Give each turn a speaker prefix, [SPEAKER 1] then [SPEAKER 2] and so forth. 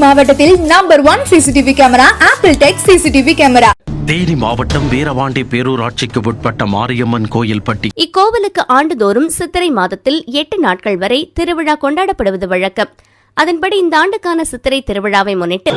[SPEAKER 1] மாவட்டத்தில் number 1 CCTV camera apple tech CCTV camera.
[SPEAKER 2] Theni மாவட்டம் வீரவாண்டி பேரூராட்சிக்கு உட்பட்ட மாரியம்மன் கோயில்பட்டி.
[SPEAKER 3] இக்கோவிலுக்கு ஆண்டுதோறும் சித்திரை மாதத்தில் 8 நாட்கள் வரை திருவிழா கொண்டாடப்படுவது வழக்கம். அதன்படி இந்த ஆண்டுக்கான சித்திரை திருவிழாவை முன்னிட்டு